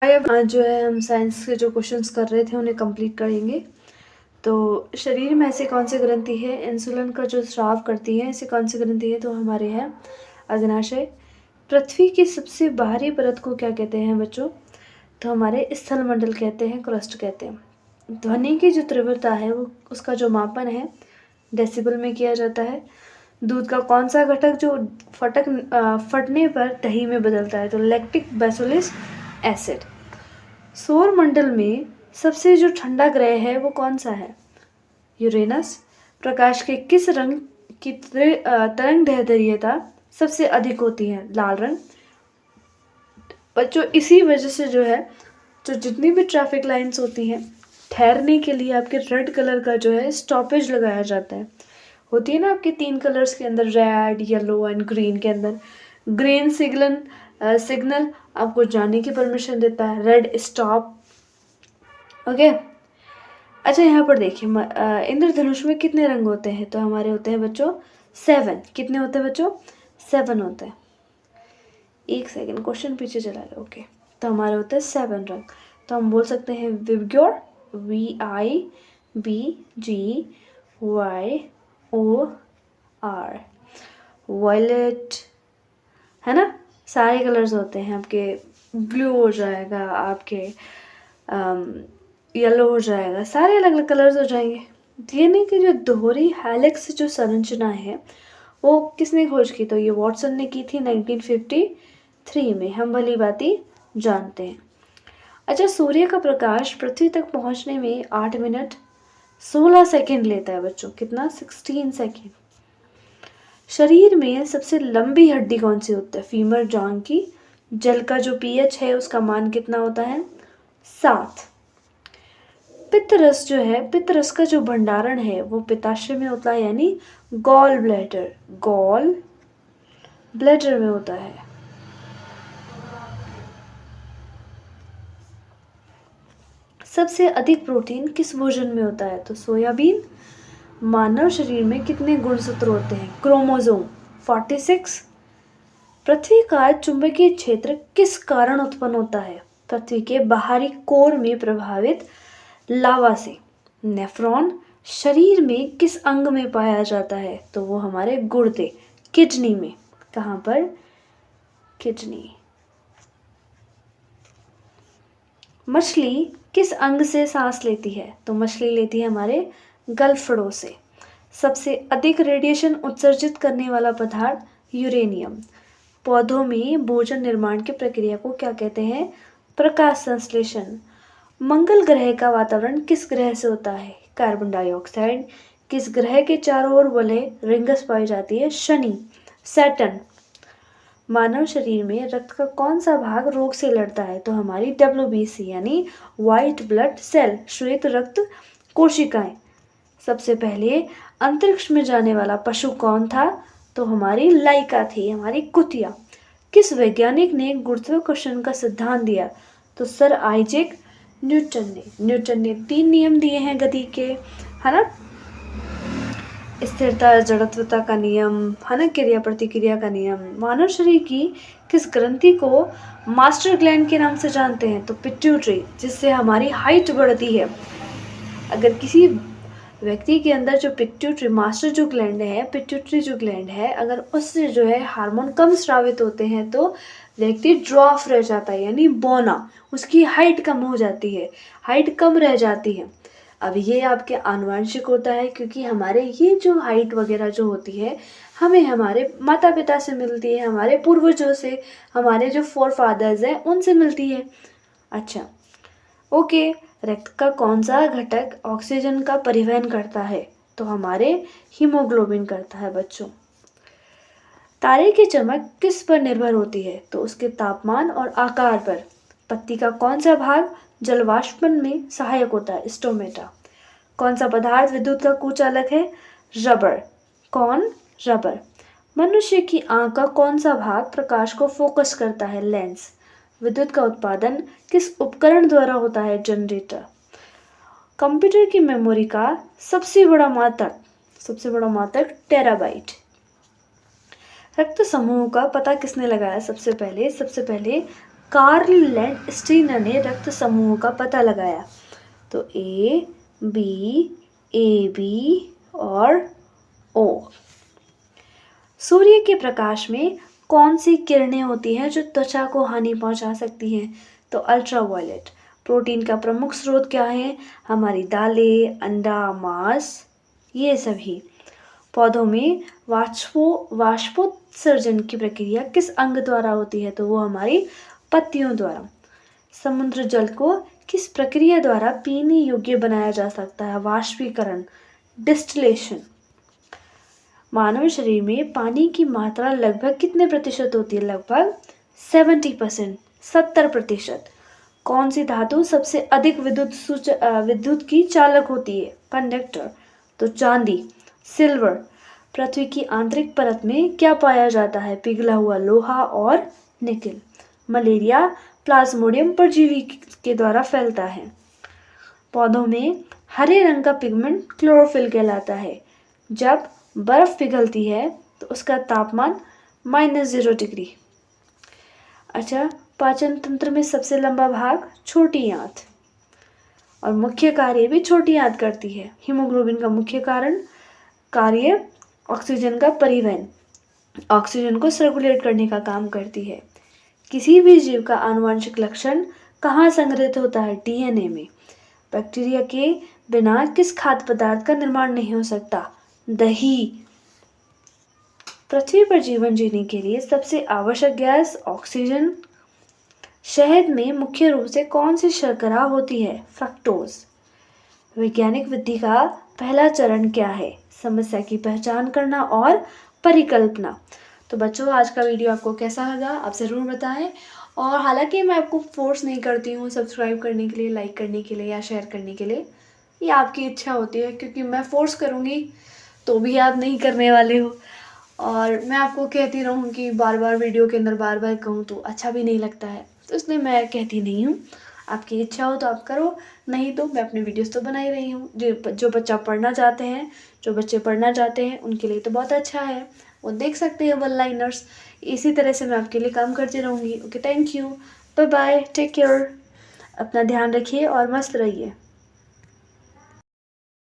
अब जो है हम साइंस के जो क्वेश्चंस कर रहे थे उन्हें कंप्लीट करेंगे। तो शरीर में ऐसी कौन सी ग्रंथि है इंसुलिन का जो स्राव करती है, ऐसी कौन सी ग्रंथि है? तो हमारे है अग्नाशय। पृथ्वी की सबसे बाहरी परत को क्या कहते हैं बच्चों? तो हमारे स्थल मंडल कहते हैं, क्रस्ट कहते हैं। ध्वनि की जो तीव्रता है वो उसका जो मापन है डेसिबल में किया जाता है। दूध का कौन सा घटक जो फटने पर दही में बदलता है? तो लैक्टिक बेसिलस एसिड। सौर मंडल में सबसे जो ठंडा ग्रह है वो कौन सा है? यूरेनस। प्रकाश के किस रंग की तरंग दैर्घ्यता सबसे अधिक होती है? लाल रंग। बच्चों इसी वजह से जो है जो जितनी भी ट्रैफिक लाइन्स होती हैं ठहरने के लिए आपके रेड कलर का जो है स्टॉपेज लगाया जाता है। होती है ना आपके 3 कलर्स के अंदर, रेड, येलो एंड ग्रीन के अंदर। ग्रीन सिग्नल आपको जाने की परमिशन देता है, रेड स्टॉप। ओके। अच्छा यहाँ पर देखिए इंद्रधनुष में कितने रंग होते हैं? तो हमारे होते हैं बच्चों 7। कितने होते हैं बच्चों? 7 होते हैं। एक सेकेंड, क्वेश्चन पीछे चला गया। ओके, तो हमारे होते हैं 7 रंग। तो हम बोल सकते हैं विबग्योर, VIBGYOR, वॉयलेट, है ना? सारे कलर्स होते हैं आपके। ब्लू हो जाएगा, आपके येलो हो जाएगा, सारे अलग अलग कलर्स हो जाएंगे। डीएनए की जो दोहरी हेलिक्स जो संरचना है वो किसने खोज की? तो ये वॉटसन ने की थी 1953 में। हम भली भांति जानते हैं। अच्छा, सूर्य का प्रकाश पृथ्वी तक पहुंचने में 8 मिनट 16 सेकेंड लेता है बच्चों। कितना? 16 सेकेंड। शरीर में सबसे लंबी हड्डी कौन सी होती है? फीमर जॉन की। जल का जो पीएच है उसका मान कितना होता है? 7। पित्तरस जो है, पित्तरस का जो भंडारण है वो पित्ताशय में होता है, यानी गॉल ब्लैडर में होता है। सबसे अधिक प्रोटीन किस भोजन में होता है? तो सोयाबीन। मानव शरीर में कितने गुणसूत्र होते हैं? क्रोमोसोम 46। पृथ्वी का चुंबकीय क्षेत्र किस कारण उत्पन्न होता है? पृथ्वी के बाहरी कोर में प्रभावित लावा से। नेफ्रॉन शरीर में किस अंग में पाया जाता है? तो वो हमारे गुर्दे, किडनी में। कहाँ पर? किडनी। मछली किस अंग से सांस लेती है? तो मछली लेती है हमारे गलफड़ों से। सबसे अधिक रेडिएशन उत्सर्जित करने वाला पदार्थ यूरेनियम। पौधों में भोजन निर्माण की प्रक्रिया को क्या कहते हैं? प्रकाश संश्लेषण। मंगल ग्रह का वातावरण किस ग्रह से होता है? Carbon dioxide. किस ग्रह के चारों ओर वलय रिंगस पाई जाती है? शनि, सैटर्न। मानव शरीर में रक्त का कौन सा भाग रोग से लड़ता है? तो हमारी WBC यानी व्हाइट ब्लड सेल, श्वेत रक्त कोशिकाएं। सबसे पहले अंतरिक्ष में जाने वाला पशु कौन था? तो हमारी लाइका थी, हमारी कुतिया। किस वैज्ञानिक ने गुरुत्वाकर्षण का सिद्धांत दिया? तो सर आइजैक न्यूटन ने 3 नियम दिए हैं गति के, है ना? स्थिरता, जड़त्वता का नियम, है ना? क्रिया प्रतिक्रिया का नियम। मानव शरीर की किस ग्रंथि को मास्टर ग्लैंड के नाम से जानते हैं? तो पिट्यूटरी, जिससे हमारी हाइट बढ़ती है। अगर किसी व्यक्ति के अंदर जो पिट्यूटरी मास्टर जो ग्लैंड है, पिट्यूटरी जो ग्लैंड है, अगर उससे जो है हार्मोन कम स्रावित होते हैं तो व्यक्ति ड्रॉफ रह जाता है, यानी बौना। उसकी हाइट कम हो जाती है, हाइट कम रह जाती है। अब ये आपके आनुवंशिक होता है, क्योंकि हमारे ये जो हाइट वगैरह जो होती है हमें हमारे माता पिता से मिलती है, हमारे पूर्वजों से, हमारे जो फोर फादर्स हैं उनसे मिलती है। अच्छा, ओके। रक्त का कौन सा घटक ऑक्सीजन का परिवहन करता है? तो हमारे हीमोग्लोबिन करता है बच्चों। तारे की चमक किस पर निर्भर होती है? तो उसके तापमान और आकार पर। पत्ती का कौन सा भाग जलवाष्पन में सहायक होता है? स्टोमेटा। कौन सा पदार्थ विद्युत का कुचालक है? रबर। कौन? रबर। मनुष्य की आंख का कौन सा भाग प्रकाश को फोकस करता है? लेंस। विद्युत का उत्पादन किस उपकरण द्वारा होता है? जनरेटर। कंप्यूटर की मेमोरी का सबसे बड़ा मात्रक टेराबाइट। रक्त समूह का पता किसने लगाया? सबसे पहले कार्ल लैंडस्टीनर ने रक्त समूहों का पता लगाया? तो ए, बी और ओ। सूर्य के प्रकाश में कौन सी किरणें होती हैं जो त्वचा को हानि पहुंचा सकती हैं? तो अल्ट्रावायलेट। प्रोटीन का प्रमुख स्रोत क्या है? हमारी दालें, अंडा, मांस, ये सभी। पौधों में वाष्पोत्सर्जन की प्रक्रिया किस अंग द्वारा होती है? तो वो हमारी पत्तियों द्वारा। समुद्र जल को किस प्रक्रिया द्वारा पीने योग्य बनाया जा सकता है? वाष्पीकरण, डिस्टिलेशन। मानव शरीर में पानी की मात्रा लगभग कितने प्रतिशत होती है? लगभग 70%, 70%। कौन सी धातु सबसे अधिक विद्युत की चालक होती है? कंडक्टर। तो चांदी, सिल्वर। पृथ्वी की आंतरिक परत में क्या पाया जाता है? पिघला हुआ लोहा और निकेल। मलेरिया प्लाज्मोडियम परजीवी के द्वारा फैलता है। पौधों में हरे रंग का पिगमेंट क्लोरोफिल कहलाता है। जब बर्फ पिघलती है तो उसका तापमान -0 डिग्री। अच्छा, पाचन तंत्र में सबसे लंबा भाग छोटी आंत, और मुख्य कार्य भी छोटी आंत करती है। हीमोग्लोबिन का मुख्य कार्य ऑक्सीजन का परिवहन, ऑक्सीजन को सर्कुलेट करने का काम करती है। किसी भी जीव का आनुवंशिक लक्षण कहाँ संग्रहित होता है? डीएनए में। बैक्टीरिया के बिना किस खाद्य पदार्थ का निर्माण नहीं हो सकता? दही। पृथ्वी पर जीवन जीने के लिए सबसे आवश्यक गैस ऑक्सीजन। शहद में मुख्य रूप से कौन सी शर्करा होती है? फ्रक्टोज। वैज्ञानिक विधि का पहला चरण क्या है? समस्या की पहचान करना और परिकल्पना। तो बच्चों, आज का वीडियो आपको कैसा लगा आप ज़रूर बताएं। और हालांकि मैं आपको फोर्स नहीं करती हूँ सब्सक्राइब करने के लिए, लाइक करने के लिए या शेयर करने के लिए, ये आपकी इच्छा होती है, क्योंकि मैं फोर्स करूँगी तो भी आप नहीं करने वाले हो। और मैं आपको कहती रहूँ कि बार बार वीडियो के अंदर बार बार कहूँ तो अच्छा भी नहीं लगता है, तो इसलिए मैं कहती नहीं हूँ। आपकी इच्छा हो तो आप करो, नहीं तो मैं अपने वीडियोस तो बना ही रही हूँ। जो बच्चे पढ़ना चाहते हैं उनके लिए तो बहुत अच्छा है, वो देख सकते हैं वन लाइनर्स। इसी तरह से मैं आपके लिए काम करती रहूँगी। Okay, thank you, bye bye, take care, अपना ध्यान रखिए और मस्त रहिए।